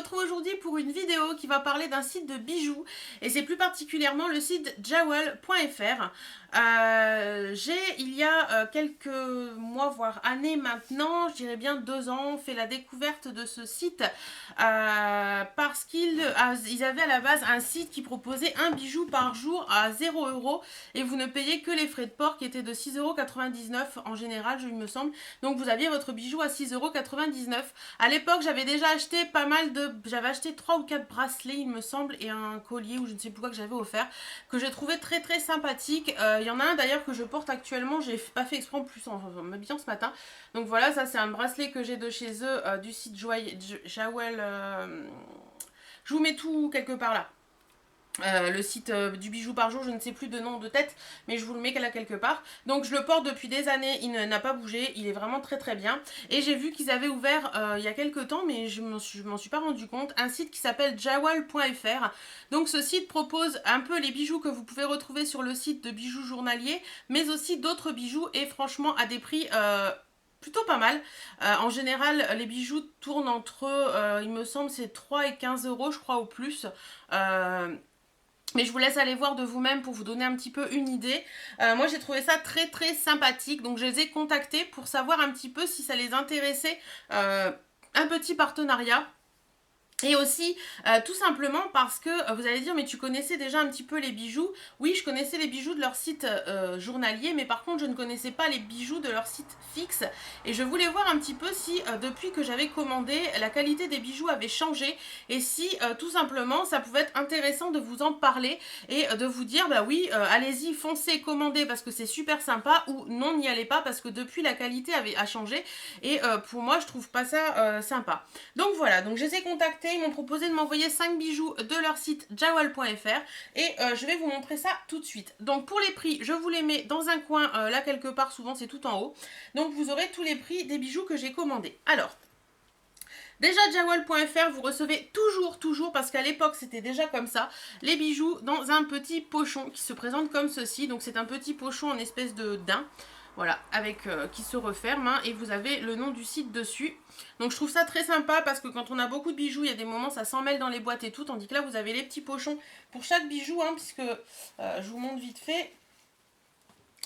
retrouve aujourd'hui pour une vidéo qui va parler d'un site de bijoux et c'est plus particulièrement le site jawel.fr. Il y a quelques mois voire années maintenant, je dirais bien 2 ans, fait la découverte de ce site parce ils avaient à la base un site qui proposait un bijou par jour à 0 € et vous ne payez que les frais de port qui étaient de 6,99 € en général, il me semble. Donc vous aviez votre bijou à 6,99 €. À l'époque, j'avais déjà acheté pas mal de... J'avais acheté 3 ou 4 bracelets, il me semble, et un collier ou je ne sais plus quoi que j'avais offert, que j'ai trouvé très très sympathique. Il y en a un d'ailleurs que je porte actuellement, j'ai pas fait exprès en plus en m'habillant ce matin. Donc voilà, ça c'est un bracelet que j'ai de chez eux, du site Jawel. Je vous mets tout quelque part là. Le site du bijou par jour, je ne sais plus de nom de tête, mais je vous le mets là quelque part. Donc je le porte depuis des années, il n'a pas bougé, il est vraiment très très bien. Et j'ai vu qu'ils avaient ouvert il y a quelques temps, mais je m'en suis pas rendu compte, un site qui s'appelle jawel.fr. Donc ce site propose un peu les bijoux que vous pouvez retrouver sur le site de bijoux journaliers, mais aussi d'autres bijoux et franchement à des prix... plutôt pas mal. En général, les bijoux tournent entre, il me semble, c'est 3 et 15 € je crois, au plus. Mais je vous laisse aller voir de vous-même pour vous donner un petit peu une idée. Moi, j'ai trouvé ça très très sympathique. Donc, je les ai contactés pour savoir un petit peu si ça les intéressait. Un petit partenariat. Et aussi, tout simplement parce que vous allez dire, mais tu connaissais déjà un petit peu les bijoux. Oui, je connaissais les bijoux de leur site journalier, mais par contre, je ne connaissais pas les bijoux de leur site fixe. Et je voulais voir un petit peu si, depuis que j'avais commandé, la qualité des bijoux avait changé. Et si, tout simplement, ça pouvait être intéressant de vous en parler et de vous dire, bah oui, allez-y, foncez, commandez parce que c'est super sympa, ou non, n'y allez pas parce que depuis, la qualité a changé. Et pour moi, je trouve pas ça sympa. Donc voilà, donc je les ai contactés. Ils m'ont proposé de m'envoyer 5 bijoux de leur site jawel.fr et je vais vous montrer ça tout de suite. Donc pour les prix, je vous les mets dans un coin là quelque part, souvent c'est tout en haut. Donc vous aurez tous les prix des bijoux que j'ai commandés. Alors, déjà jawel.fr, vous recevez toujours, parce qu'à l'époque c'était déjà comme ça, les bijoux dans un petit pochon qui se présente comme ceci. Donc c'est un petit pochon en espèce de daim. Voilà, avec qui se referme hein, et vous avez le nom du site dessus. Donc je trouve ça très sympa parce que quand on a beaucoup de bijoux, il y a des moments ça s'en mêle dans les boîtes et tout, tandis que là vous avez les petits pochons pour chaque bijou, hein, puisque je vous montre vite fait.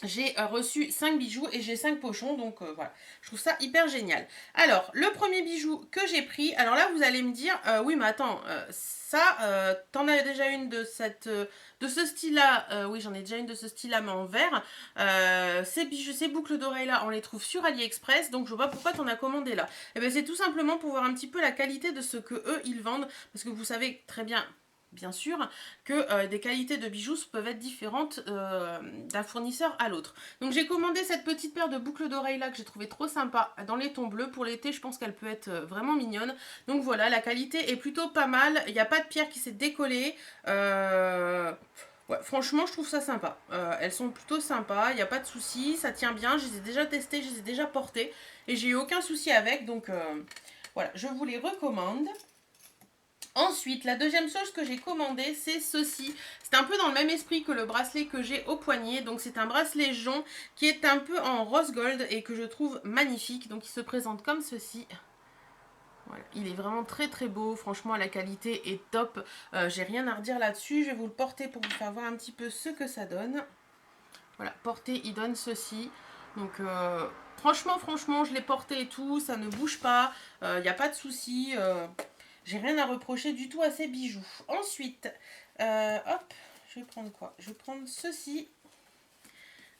J'ai reçu 5 bijoux et j'ai 5 pochons, donc voilà, je trouve ça hyper génial. Alors, le premier bijou que j'ai pris, alors là vous allez me dire, oui mais attends, ça, t'en as déjà une de ce style-là, oui j'en ai déjà une de ce style-là mais en verre. Ces bijoux, ces boucles d'oreilles-là, on les trouve sur AliExpress, donc je vois pas pourquoi t'en as commandé là. Et bien c'est tout simplement pour voir un petit peu la qualité de ce que eux ils vendent, parce que vous savez très bien sûr, que des qualités de bijoux peuvent être différentes d'un fournisseur à l'autre. Donc j'ai commandé cette petite paire de boucles d'oreilles là que j'ai trouvé trop sympa dans les tons bleus. Pour l'été, je pense qu'elle peut être vraiment mignonne. Donc voilà, la qualité est plutôt pas mal. Il n'y a pas de pierre qui s'est décollée. Ouais, franchement, je trouve ça sympa. Elles sont plutôt sympas, il n'y a pas de souci, ça tient bien. Je les ai déjà testées, je les ai déjà portées et j'ai eu aucun souci avec. Donc voilà, je vous les recommande. Ensuite, la deuxième chose que j'ai commandé, c'est ceci. C'est un peu dans le même esprit que le bracelet que j'ai au poignet. Donc c'est un bracelet jonc qui est un peu en rose gold et que je trouve magnifique. Donc il se présente comme ceci. Voilà. Il est vraiment très très beau. Franchement, la qualité est top. J'ai rien à redire là-dessus. Je vais vous le porter pour vous faire voir un petit peu ce que ça donne. Voilà, porté, il donne ceci. Donc franchement, je l'ai porté et tout. Ça ne bouge pas. Il n'y a pas de souci. J'ai rien à reprocher du tout à ces bijoux. Ensuite, hop, je vais prendre quoi? Je vais prendre ceci.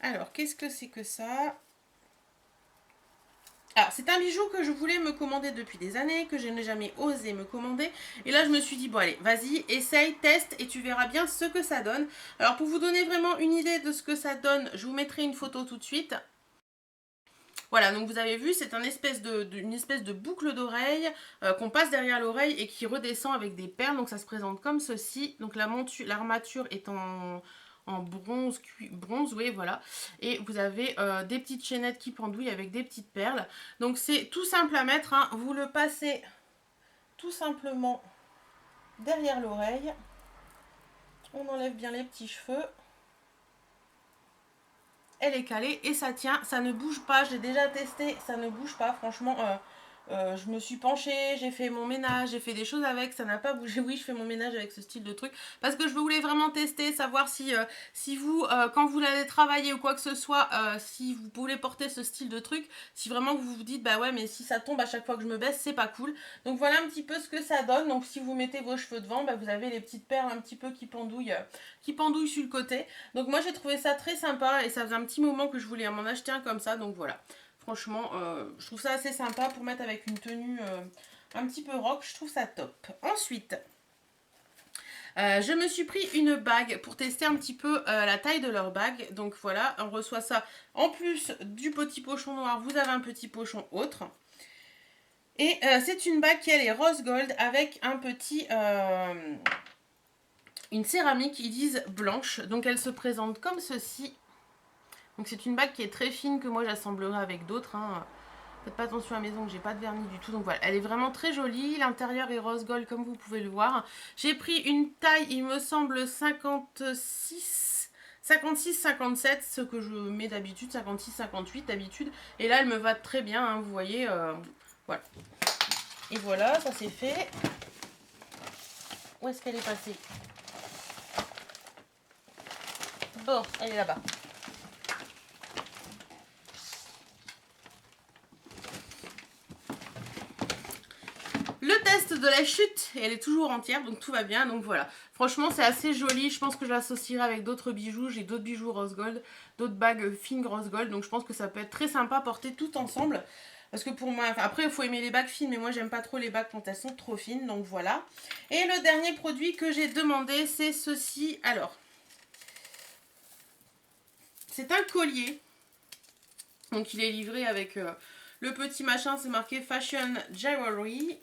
Alors, qu'est-ce que c'est que ça? Alors, c'est un bijou que je voulais me commander depuis des années, que je n'ai jamais osé me commander. Et là, je me suis dit, bon allez, vas-y, essaye, teste et tu verras bien ce que ça donne. Alors, pour vous donner vraiment une idée de ce que ça donne, je vous mettrai une photo tout de suite. Voilà, donc vous avez vu, c'est une espèce de boucle d'oreille qu'on passe derrière l'oreille et qui redescend avec des perles. Donc ça se présente comme ceci. Donc l'armature est en bronze, oui, voilà. Et vous avez des petites chaînettes qui pendouillent avec des petites perles. Donc c'est tout simple à mettre, hein. Vous le passez tout simplement derrière l'oreille. On enlève bien les petits cheveux. Elle est calée et ça tient, ça ne bouge pas. J'ai déjà testé, ça ne bouge pas. Franchement, Je me suis penchée, j'ai fait mon ménage, j'ai fait des choses avec, ça n'a pas bougé. Oui, je fais mon ménage avec ce style de truc parce que je voulais vraiment tester, savoir si vous, quand vous allez travailler ou quoi que ce soit, si vous voulez porter ce style de truc, si vraiment vous vous dites bah ouais, mais si ça tombe à chaque fois que je me baisse, c'est pas cool. Donc voilà un petit peu ce que ça donne. Donc si vous mettez vos cheveux devant, bah, vous avez les petites perles un petit peu qui pendouillent sur le côté. Donc moi j'ai trouvé ça très sympa et ça faisait un petit moment que je voulais m'en acheter un comme ça. Donc voilà. Franchement, je trouve ça assez sympa pour mettre avec une tenue un petit peu rock. Je trouve ça top. Ensuite, je me suis pris une bague pour tester un petit peu la taille de leur bague. Donc voilà, on reçoit ça. En plus du petit pochon noir, vous avez un petit pochon autre. Et c'est une bague qui elle est rose gold avec un petit... une céramique, ils disent blanche. Donc elle se présente comme ceci. Donc c'est une bague qui est très fine que moi j'assemblerai avec d'autres. Hein. Faites pas attention à la maison que j'ai pas de vernis du tout. Donc voilà, elle est vraiment très jolie. L'intérieur est rose gold comme vous pouvez le voir. J'ai pris une taille, il me semble 56-57, ce que je mets d'habitude, 56-58 d'habitude. Et là elle me va très bien, hein, vous voyez. Voilà. Et voilà, ça c'est fait. Où est-ce qu'elle est passée? Bon, elle est là-bas. Le test de la chute, et elle est toujours entière, donc tout va bien. Donc voilà, franchement c'est assez joli. Je pense que je l'associerai avec d'autres bijoux. J'ai d'autres bijoux rose gold, d'autres bagues fines rose gold. Donc je pense que ça peut être très sympa porter tout ensemble. Parce que pour moi, après il faut aimer les bagues fines, mais moi j'aime pas trop les bagues quand elles sont trop fines. Donc voilà. Et le dernier produit que j'ai demandé, c'est ceci. Alors, c'est un collier. Donc il est livré avec le petit machin, c'est marqué Fashion Jewelry.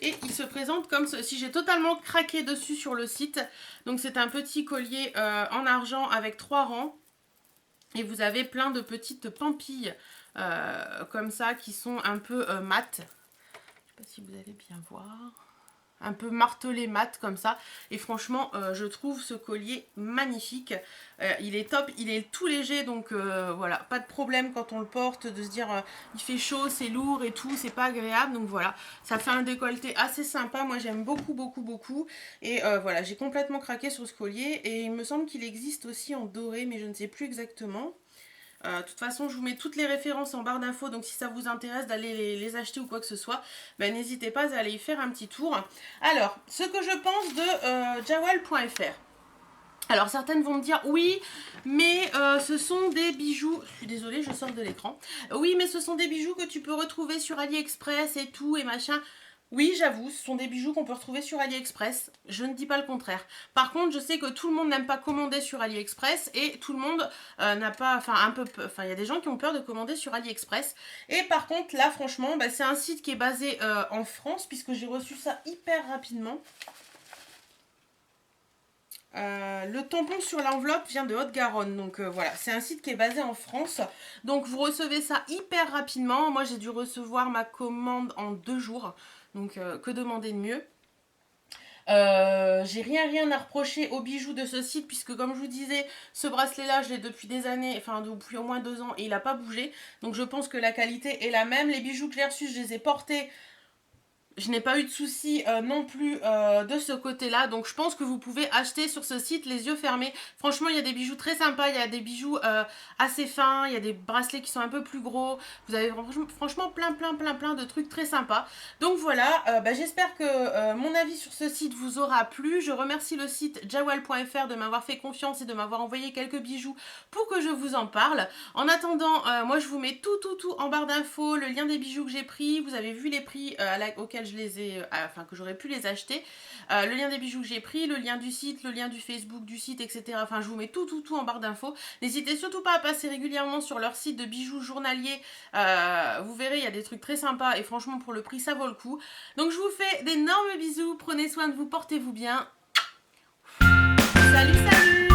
Et il se présente comme ceci. J'ai totalement craqué dessus sur le site. Donc c'est un petit collier en argent avec 3 rangs. Et vous avez plein de petites pampilles comme ça qui sont un peu mates. Je ne sais pas si vous allez bien voir. Un peu martelé mat comme ça. Et franchement, je trouve ce collier magnifique. Il est top, il est tout léger, donc voilà, pas de problème quand on le porte de se dire il fait chaud, c'est lourd et tout, c'est pas agréable. Donc voilà, ça fait un décolleté assez sympa. Moi j'aime beaucoup, beaucoup, beaucoup. Et voilà, j'ai complètement craqué sur ce collier. Et il me semble qu'il existe aussi en doré, mais je ne sais plus exactement. De toute façon, je vous mets toutes les références en barre d'infos, donc si ça vous intéresse d'aller les acheter ou quoi que ce soit, ben, n'hésitez pas à aller y faire un petit tour. Alors, ce que je pense de jawel.fr. Alors certaines vont me dire oui, mais ce sont des bijoux, je suis désolée, je sors de l'écran. Oui, mais ce sont des bijoux que tu peux retrouver sur AliExpress et tout et machin. Oui, j'avoue, ce sont des bijoux qu'on peut retrouver sur AliExpress. Je ne dis pas le contraire. Par contre, je sais que tout le monde n'aime pas commander sur AliExpress et tout le monde n'a pas, enfin, il y a des gens qui ont peur de commander sur AliExpress. Et par contre, là, franchement, bah, c'est un site qui est basé en France puisque j'ai reçu ça hyper rapidement. Le tampon sur l'enveloppe vient de Haute-Garonne, donc voilà, c'est un site qui est basé en France, donc vous recevez ça hyper rapidement. Moi j'ai dû recevoir ma commande en 2 jours, donc que demander de mieux. J'ai rien à reprocher aux bijoux de ce site puisque comme je vous disais, ce bracelet là je l'ai depuis des années, enfin depuis au moins 2 ans et il n'a pas bougé, donc je pense que la qualité est la même. Les bijoux que j'ai reçus, je les ai portés. Je n'ai pas eu de soucis non plus de ce côté-là. Donc je pense que vous pouvez acheter sur ce site les yeux fermés. Franchement, il y a des bijoux très sympas. Il y a des bijoux assez fins. Il y a des bracelets qui sont un peu plus gros. Vous avez franchement plein de trucs très sympas. Donc voilà, j'espère que mon avis sur ce site vous aura plu. Je remercie le site jawel.fr de m'avoir fait confiance et de m'avoir envoyé quelques bijoux pour que je vous en parle. En attendant, moi je vous mets tout en barre d'infos. Le lien des bijoux que j'ai pris. Vous avez vu les prix auxquels je les ai, que j'aurais pu les acheter, le lien des bijoux que j'ai pris, le lien du site, le lien du Facebook du site, etc. Enfin, je vous mets tout en barre d'infos. N'hésitez surtout pas à passer régulièrement sur leur site de bijoux journaliers. Vous verrez, il y a des trucs très sympas et franchement, pour le prix, ça vaut le coup. Donc, je vous fais d'énormes bisous. Prenez soin de vous, portez-vous bien. Salut!